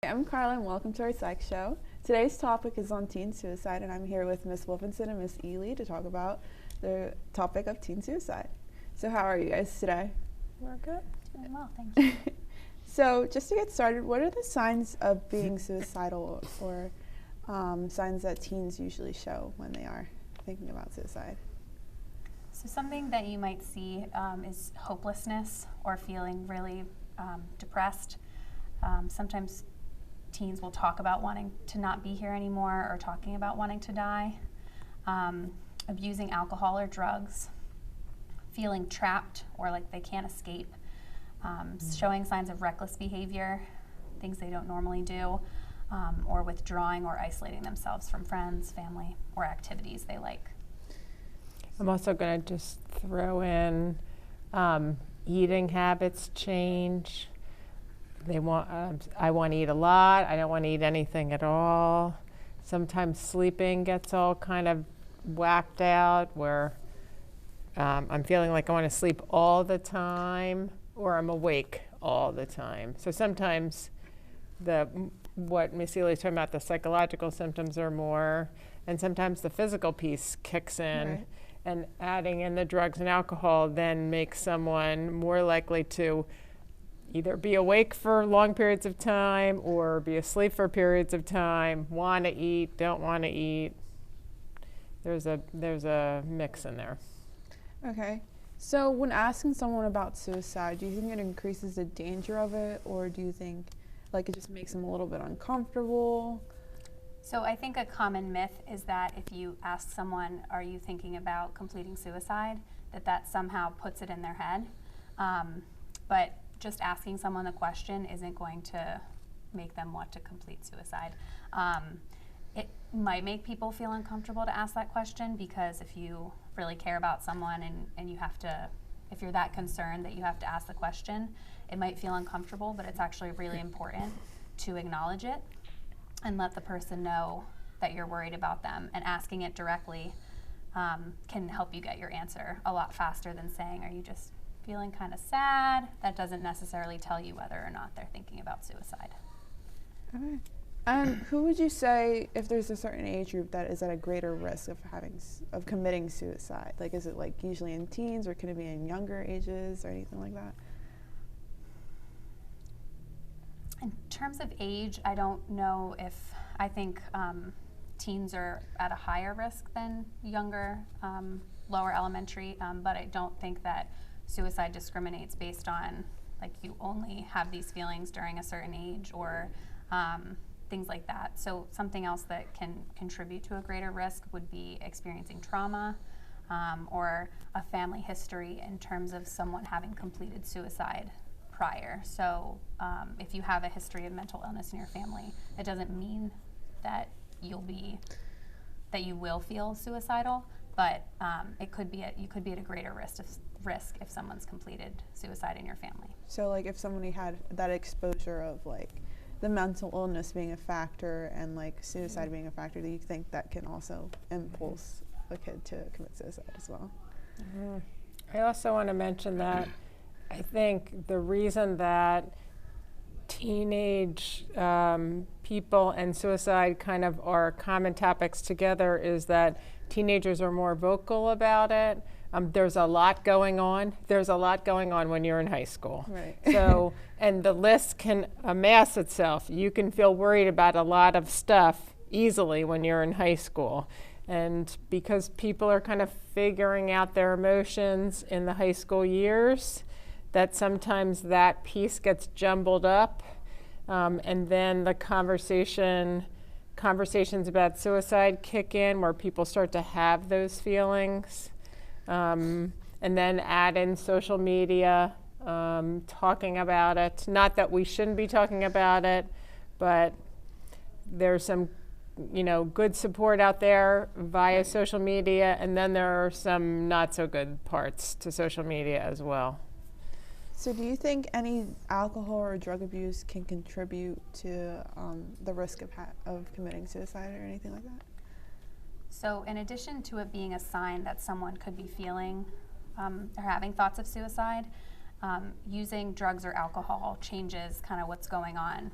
I'm Carla and welcome to our Psych show. Today's topic is on teen suicide and I'm here with Miss Wolfenson and Miss Ely to talk about the topic of teen suicide. So how are you guys today? We're good. Doing well, thank you. So just to get started, what are the signs of being suicidal or signs that teens usually show when they are thinking about suicide? So something that you might see is hopelessness or feeling really depressed. Sometimes teens will talk about wanting to not be here anymore or talking about wanting to die. Abusing alcohol or drugs. Feeling trapped or like they can't escape. Showing signs of reckless behavior, things they don't normally do, or withdrawing or isolating themselves from friends, family, or activities they like. I'm also going to just throw in eating habits change. I want to eat a lot. I don't want to eat anything at all. Sometimes sleeping gets all kind of whacked out where I'm feeling like I want to sleep all the time or I'm awake all the time. So sometimes what Miss Ely is talking about, the psychological symptoms are more, and sometimes the physical piece kicks in. Right. And adding in the drugs and alcohol then makes someone more likely to either be awake for long periods of time or be asleep for periods of time, want to eat, don't want to eat. There's a mix in there. Okay. So when asking someone about suicide, do you think it increases the danger of it, or do you think like it just makes them a little bit uncomfortable? So I think a common myth is that if you ask someone, are you thinking about completing suicide, that somehow puts it in their head. But just asking someone the question isn't going to make them want to complete suicide. It might make people feel uncomfortable to ask that question because if you really care about someone and you have to, if you're that concerned that you have to ask the question, it might feel uncomfortable, but it's actually really important to acknowledge it and let the person know that you're worried about them, and asking it directly can help you get your answer a lot faster than saying, are you just feeling kind of sad? That doesn't necessarily tell you whether or not they're thinking about suicide. Okay. And who would you say, if there's a certain age group that is at a greater risk of committing suicide? Like, is it like usually in teens, or can it be in younger ages or anything like that? In terms of age, I don't know if, I think teens are at a higher risk than younger, lower elementary, but I don't think that suicide discriminates based on, like, you only have these feelings during a certain age or things like that. So something else that can contribute to a greater risk would be experiencing trauma or a family history in terms of someone having completed suicide prior. So if you have a history of mental illness in your family, it doesn't mean that you will feel suicidal, but you could be at a greater risk if someone's completed suicide in your family. So like if somebody had that exposure of like the mental illness being a factor and like suicide being a factor, do you think that can also impulse a kid to commit suicide as well? I also want to mention that I think the reason that teenage people and suicide kind of are common topics together is that teenagers are more vocal about it. There's a lot going on. There's a lot going on when you're in high school. Right. So, and the list can amass itself. You can feel worried about a lot of stuff easily when you're in high school. And because people are kind of figuring out their emotions in the high school years, that sometimes that piece gets jumbled up. And then the conversations about suicide kick in where people start to have those feelings. And then add in social media, talking about it. Not that we shouldn't be talking about it, but there's some, good support out there via social media, and then there are some not so good parts to social media as well. So do you think any alcohol or drug abuse can contribute to the risk of committing suicide or anything like that? So in addition to it being a sign that someone could be feeling or having thoughts of suicide, using drugs or alcohol changes kind of what's going on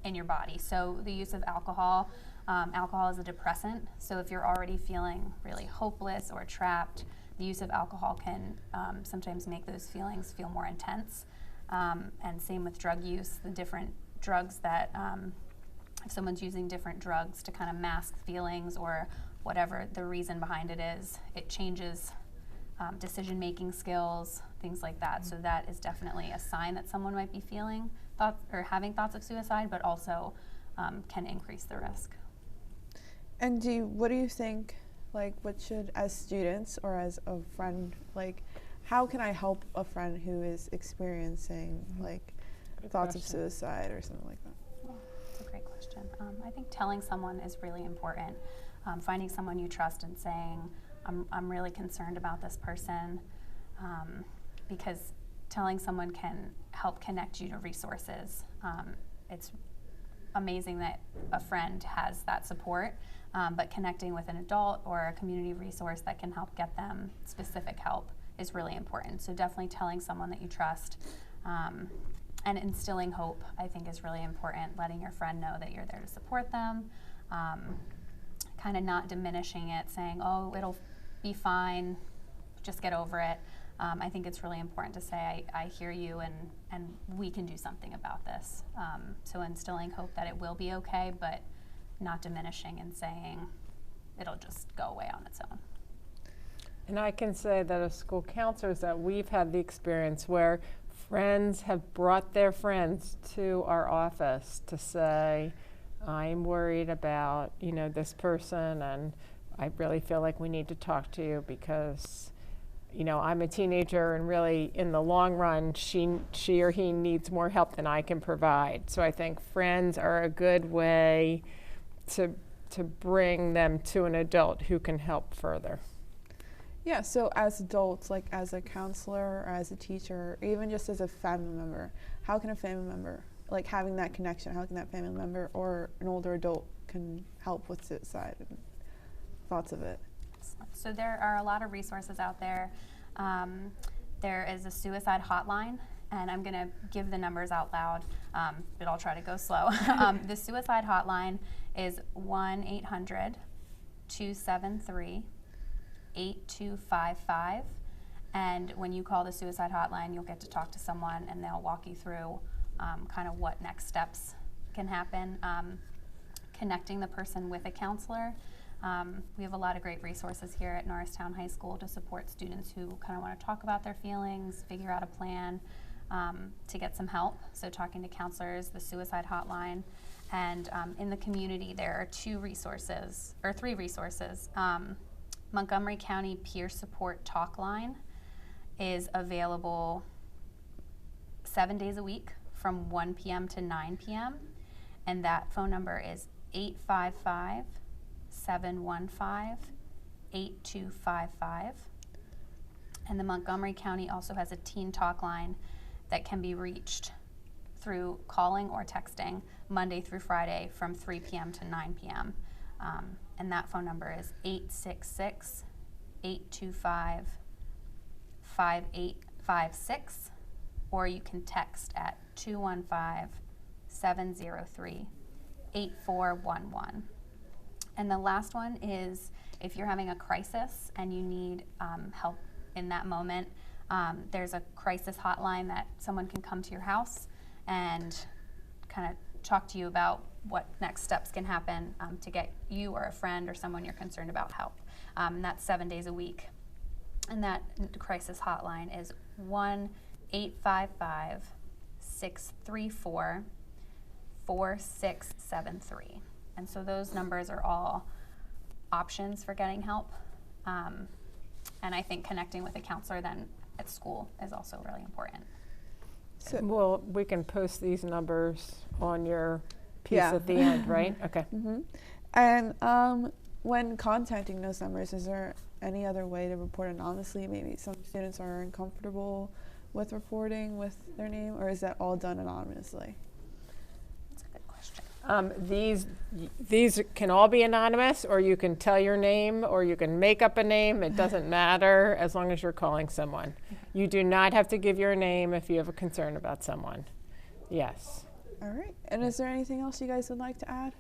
in your body. So the use of alcohol, alcohol is a depressant. So if you're already feeling really hopeless or trapped, the use of alcohol can sometimes make those feelings feel more intense. And same with drug use, the different drugs that, if someone's using different drugs to kind of mask feelings or whatever the reason behind it is, it changes decision-making skills, things like that. So that is definitely a sign that someone might be feeling thoughts or having thoughts of suicide, but also can increase the risk. And what do you think, like, what should, as students or as a friend, like, how can I help a friend who is experiencing, like, thoughts of suicide or something like that? That's a great question. I think telling someone is really important. Finding someone you trust and saying, I'm really concerned about this person, because telling someone can help connect you to resources. It's amazing that a friend has that support, but connecting with an adult or a community resource that can help get them specific help is really important. So definitely telling someone that you trust, and instilling hope, I think, is really important. Letting your friend know that you're there to support them, kind of not diminishing it, saying, oh, it'll be fine, just get over it. I think it's really important to say, I hear you, and we can do something about this. So instilling hope that it will be okay, but not diminishing and saying it'll just go away on its own. And I can say that as school counselors that we've had the experience where friends have brought their friends to our office to say, I'm worried about, this person, and I really feel like we need to talk to you because, I'm a teenager, and really in the long run, she or he needs more help than I can provide. So I think friends are a good way to bring them to an adult who can help further. Yeah, so as adults, like as a counselor or as a teacher, or even just as a family member, how can a family member, like having that connection, how can that family member or an older adult can help with suicide and thoughts of it? So there are a lot of resources out there. There is a suicide hotline, and I'm going to give the numbers out loud, but I'll try to go slow. The suicide hotline is 1-800-273-8255, and when you call the suicide hotline, you'll get to talk to someone, and they'll walk you through kind of what next steps can happen. Connecting the person with a counselor. We have a lot of great resources here at Norristown High School to support students who kind of want to talk about their feelings, figure out a plan to get some help. So talking to counselors, the suicide hotline, and in the community there are three resources. Montgomery County Peer Support Talk Line is available 7 days a week from 1 p.m. to 9 p.m. and that phone number is 855-715-8255. And the Montgomery County also has a teen talk line that can be reached through calling or texting Monday through Friday from 3 p.m. to 9 p.m. And that phone number is 866-825-5856, or you can text at 215-703-8411. And the last one is if you're having a crisis and you need help in that moment, there's a crisis hotline that someone can come to your house and kind of talk to you about what next steps can happen to get you or a friend or someone you're concerned about help. And that's 7 days a week. And that crisis hotline is 1-855-634-4673. And so those numbers are all options for getting help. And I think connecting with a counselor then at school is also really important. So, Well, we can post these numbers on your piece at the end, right? Okay. Mm-hmm. And when contacting those numbers, is there any other way to report anonymously? Maybe some students are uncomfortable with reporting with their name, or is that all done anonymously? That's a good question. These can all be anonymous, or you can tell your name, or you can make up a name. It doesn't matter as long as you're calling someone. You do not have to give your name if you have a concern about someone. Yes. All right. And is there anything else you guys would like to add?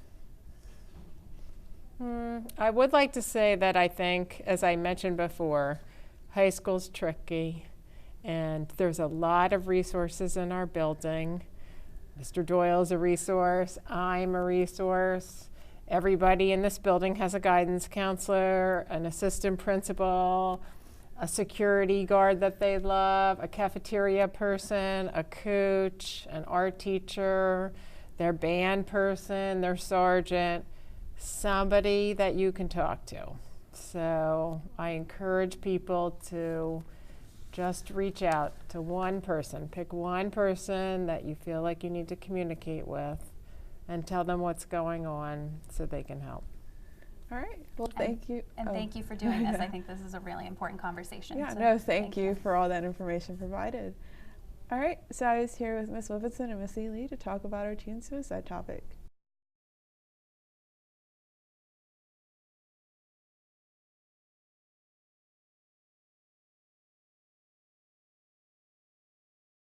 I would like to say that I think, as I mentioned before, high school's tricky, and there's a lot of resources in our building. Mr. Doyle's a resource, I'm a resource. Everybody in this building has a guidance counselor, an assistant principal, a security guard that they love, a cafeteria person, a coach, an art teacher, their band person, their sergeant, somebody that you can talk to. So I encourage people to just reach out to one person. Pick one person that you feel like you need to communicate with and tell them what's going on so they can help. All right. Well, thank you. And thank you for doing this. I think this is a really important conversation. Yeah, so no, thank you for all that information provided. All right, so I was here with Ms. Whippetson and Miss Lee to talk about our teen suicide topic.